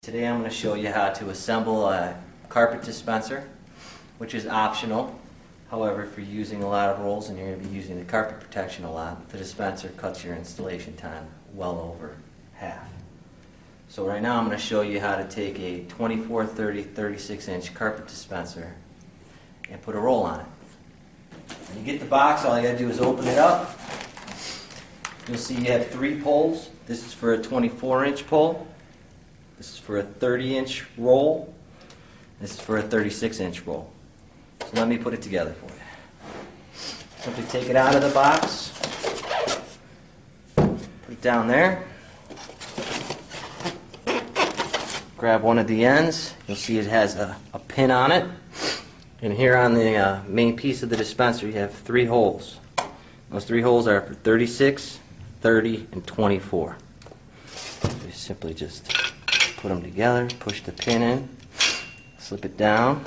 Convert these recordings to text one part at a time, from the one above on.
Today I'm going to show you how to assemble a carpet dispenser, which is optional. However, if you're using a lot of rolls and you're going to be using the carpet protection a lot, the dispenser cuts your installation time well over half. So right now I'm going to show you how to take a 24, 30, 36 inch carpet dispenser and put a roll on it. When you get the box, all you got to do is open it up. You'll see you have 3 poles. This is for a 24 inch pole. This is for a 30-inch roll. This is for a 36-inch roll. So let me put it together for you. Simply take it out of the box. Put it down there. Grab one of the ends. You'll see it has a pin on it. And here on the main piece of the dispenser you have 3 holes. Those 3 holes are for 36, 30, and 24. So you simply just put them together, push the pin in, slip it down.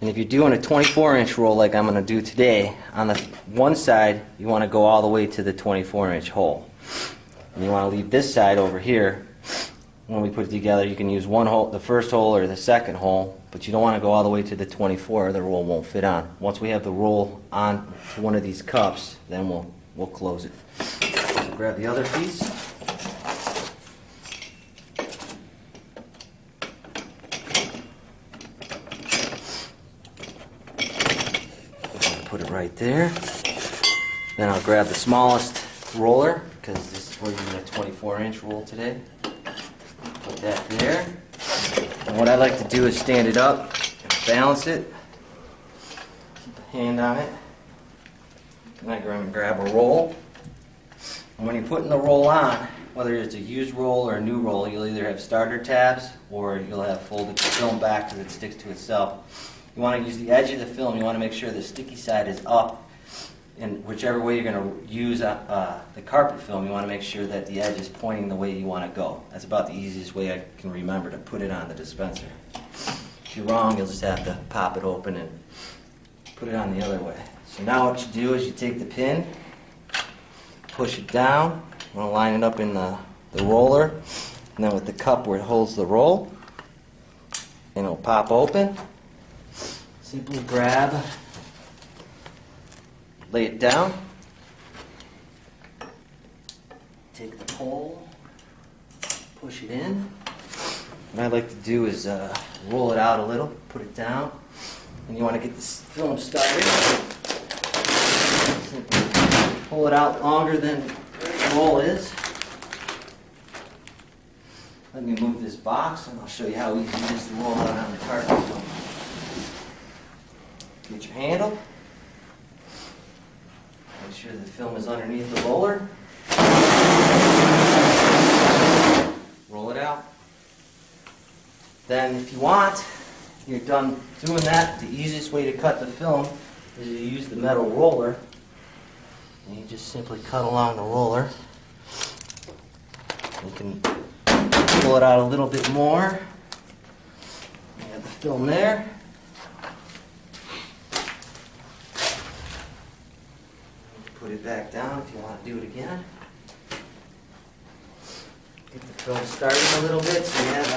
And if you're doing a 24-inch roll like I'm going to do today, on the one side you want to go all the way to the 24-inch hole. And you want to leave this side over here. When we put it together, you can use one hole, the first hole or the second hole, but you don't want to go all the way to the 24 or the roll won't fit on. Once we have the roll on to one of these cups, then we'll close it. So grab the other piece. Put it right there. Then I'll grab the smallest roller, because this is we're using a 24-inch roll today. Put that there. And what I like to do is stand it up and balance it. Keep a hand on it. And I'm going to grab a roll. And when you're putting the roll on, whether it's a used roll or a new roll, you'll either have starter tabs or you'll have folded film back because it sticks to itself. You want to use the edge of the film. You want to make sure the sticky side is up. And whichever way you're going to use the carpet film, you want to make sure that the edge is pointing the way you want to go. That's about the easiest way I can remember to put it on the dispenser. If you're wrong, you'll just have to pop it open and put it on the other way. So now what you do is you take the pin, push it down. You want to line it up in the roller, and then with the cup where it holds the roll, and it'll pop open. Simply grab, lay it down, take the pole, push it in. What I like to do is roll it out a little, put it down, and you want to get this film started. Simply pull it out longer than the roll is. Let me move this box and I'll show you how easy it is to roll out on the carpet film. Get your handle. Make sure the film is underneath the roller. Roll it out. Then if you want, you're done doing that, the easiest way to cut the film is to use the metal roller. And you just simply cut along the roller. You can pull it out a little bit more. You have the film there. Put it back down if you want to do it again. Get the film started a little bit so you have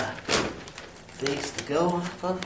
a base to go off of.